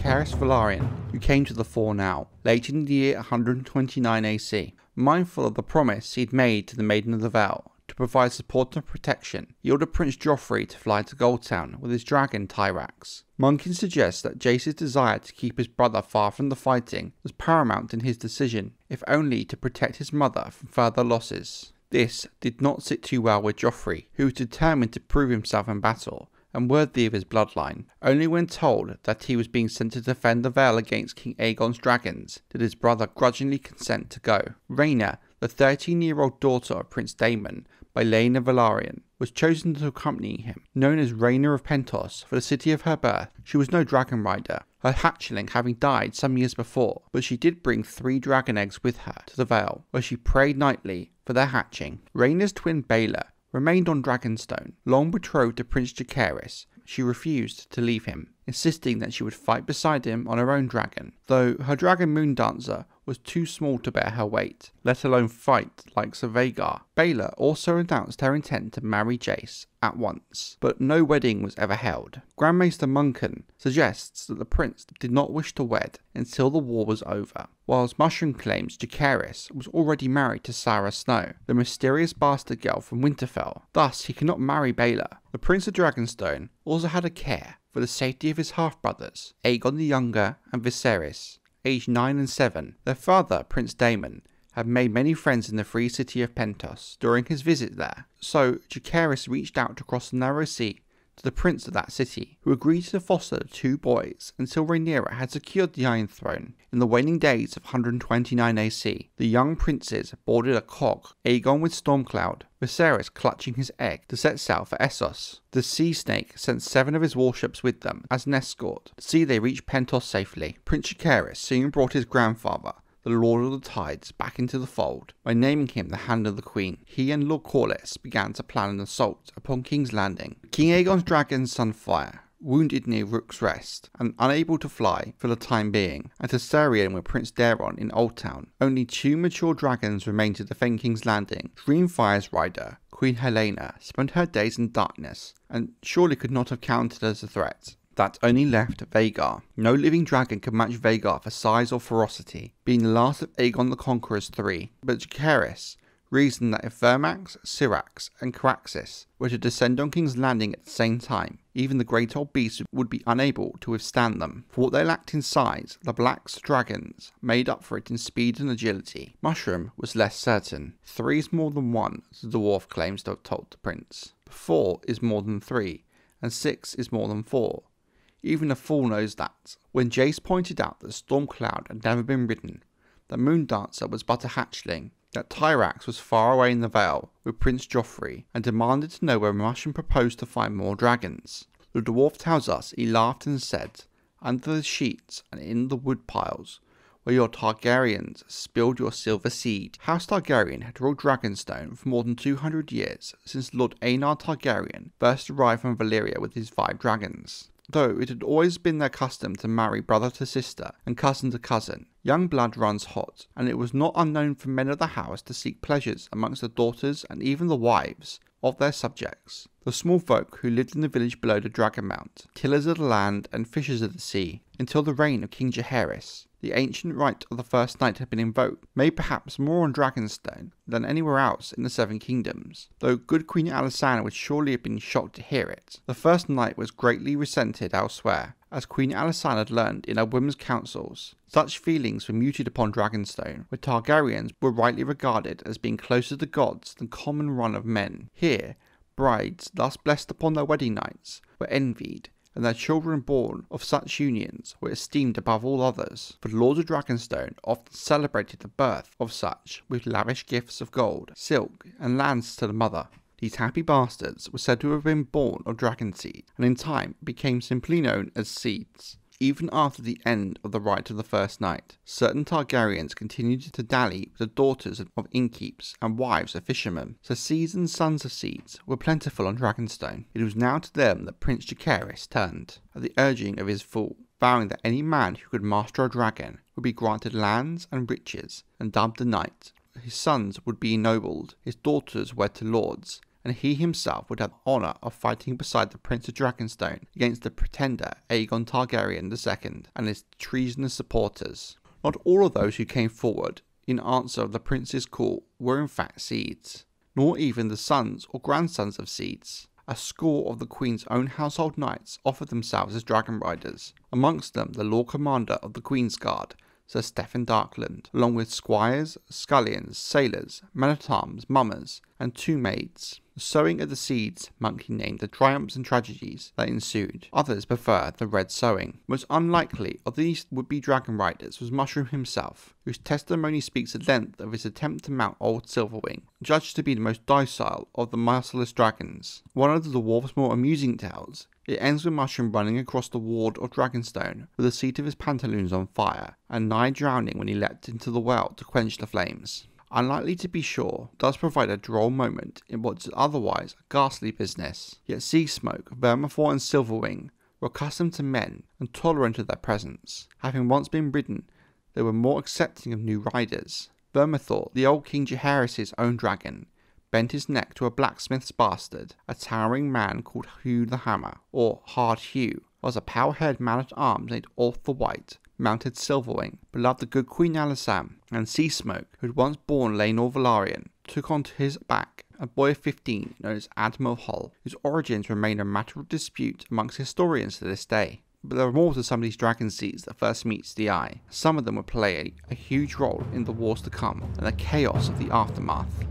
Jacaerys Velaryon, who came to the fore now, late in the year 129 AC. Mindful of the promise he'd made to the Maiden of the Vale to provide support and protection, he ordered Prince Joffrey to fly to Goldtown with his dragon Tyrax. Monken suggests that Jace's desire to keep his brother far from the fighting was paramount in his decision, if only to protect his mother from further losses. This did not sit too well with Joffrey, who was determined to prove himself in battle and worthy of his bloodline. Only when told that he was being sent to defend the Vale against King Aegon's dragons did his brother grudgingly consent to go. Rhaenyra, the 13-year-old daughter of Prince Daemon by Laena Velaryon, was chosen to accompany him. Known as Rhaenyra of Pentos for the city of her birth, she was no dragon rider, her hatchling having died some years before, but she did bring 3 dragon eggs with her to the Vale, where she prayed nightly for their hatching. Rhaenyra's twin Baela remained on Dragonstone. Long betrothed to Prince Jacaerys, she refused to leave him, insisting that she would fight beside him on her own dragon, though her dragon Moondancer was too small to bear her weight, let alone fight like Sir Vhagar. Baela also announced her intent to marry Jace at once, but no wedding was ever held. Grand Maester Monken suggests that the prince did not wish to wed until the war was over, whilst Mushroom claims Jacaerys was already married to Sarah Snow, the mysterious bastard girl from Winterfell. Thus, he cannot marry Baela. The Prince of Dragonstone also had a care for the safety of his half-brothers, Aegon the Younger and Viserys, aged 9 and 7. Their father, Prince Daemon, had made many friends in the free city of Pentos during his visit there, so Jacaerys reached out to cross the narrow sea to the prince of that city, who agreed to foster the 2 boys until Rhaenyra had secured the Iron Throne. In the waning days of 129 AC, the young princes boarded a cog, Aegon with Stormcloud, Viserys clutching his egg, to set sail for Essos. The Sea Snake sent 7 of his warships with them as an escort. To see they reached Pentos safely. Prince Jacaerys soon brought his grandfather, the Lord of the Tides, back into the fold by naming him the Hand of the Queen. He and Lord Corlys began to plan an assault upon King's Landing. King Aegon's dragon Sunfire, wounded near Rook's Rest and unable to fly for the time being, and to Sarion with Prince Daeron in Oldtown. Only 2 mature dragons remained to defend King's Landing. Dreamfire's rider, Queen Helena, spent her days in darkness and surely could not have counted as a threat. That only left Vhagar. No living dragon could match Vhagar for size or ferocity, being the last of Aegon the Conqueror's 3. But Jacaerys reasoned that if Vermax, Syrax, and Caraxes were to descend on King's Landing at the same time, even the great old beasts would be unable to withstand them. For what they lacked in size, the Black dragons made up for it in speed and agility. Mushroom was less certain. 3 is more than 1, the dwarf claims to have told the prince. 4 is more than 3, and 6 is more than 4. Even a fool knows that. When Jace pointed out that Stormcloud had never been ridden, that Moondancer was but a hatchling, that Tyrax was far away in the Vale with Prince Joffrey, and demanded to know where Mushroom proposed to find more dragons, the dwarf tells us he laughed and said, "Under the sheets and in the wood piles, where your Targaryens spilled your silver seed." House Targaryen had ruled Dragonstone for more than 200 years, since Lord Aenar Targaryen first arrived from Valyria with his 5 dragons. Though it had always been their custom to marry brother to sister and cousin to cousin, young blood runs hot, and it was not unknown for men of the house to seek pleasures amongst the daughters and even the wives of their subjects. The small folk who lived in the village below the Dragon Mount, tillers of the land and fishers of the sea, until the reign of King Jacaerys, the ancient rite of the First Night had been invoked, made perhaps more on Dragonstone than anywhere else in the 7 Kingdoms, though good Queen Alysanne would surely have been shocked to hear it. The First Night was greatly resented elsewhere, as Queen Alysanne had learned in her women's councils. Such feelings were muted upon Dragonstone, where Targaryens were rightly regarded as being closer to gods than common run of men. Here, brides thus blessed upon their wedding nights were envied, and their children born of such unions were esteemed above all others. For the Lords of Dragonstone often celebrated the birth of such with lavish gifts of gold, silk, and lands to the mother. These happy bastards were said to have been born of Dragonseed, and in time became simply known as Seeds. Even after the end of the rite of the First Night, certain Targaryens continued to dally with the daughters of innkeeps and wives of fishermen, so seeds and sons of seeds were plentiful on Dragonstone. It was now to them that Prince Jacaerys turned, at the urging of his fool, vowing that any man who could master a dragon would be granted lands and riches, and dubbed a knight. His sons would be ennobled, his daughters wed to lords, and he himself would have the honour of fighting beside the Prince of Dragonstone against the pretender Aegon Targaryen II and his treasonous supporters. Not all of those who came forward in answer of the prince's call were in fact Seeds, nor even the sons or grandsons of Seeds. A score of the Queen's own household knights offered themselves as dragon riders, amongst them the Lord Commander of the Queen's Guard, Sir Stephen Darkland, along with squires, scullions, sailors, men-at-arms, mummers, and 2 maids. The Sowing of the Seeds monk he named the triumphs and tragedies that ensued. Others preferred the Red Sowing. Most unlikely of these would-be dragon riders was Mushroom himself, whose testimony speaks at length of his attempt to mount Old Silverwing, judged to be the most docile of the merciless dragons. One of the dwarf's more amusing tales, it ends with Mushroom running across the ward of Dragonstone with the seat of his pantaloons on fire, and nigh drowning when he leapt into the well to quench the flames. Unlikely to be sure, does provide a droll moment in what is otherwise a ghastly business. Yet Sea Smoke, Vermithor and Silverwing were accustomed to men and tolerant of their presence. Having once been ridden, they were more accepting of new riders. Vermithor, the old King Jacaerys' own dragon, bent his neck to a blacksmith's bastard, a towering man called Hugh the Hammer, or Hard Hugh, was a pale-haired man-at-arms named Ulf the White, mounted Silverwing, beloved the good Queen Alysanne, and Sea Smoke, who had once borne Jacaerys Velaryon, took onto his back a boy of 15 known as Admiral Hull, whose origins remain a matter of dispute amongst historians to this day. But there are more to some of these Dragonseeds that first meets the eye. Some of them will play a huge role in the wars to come and the chaos of the aftermath.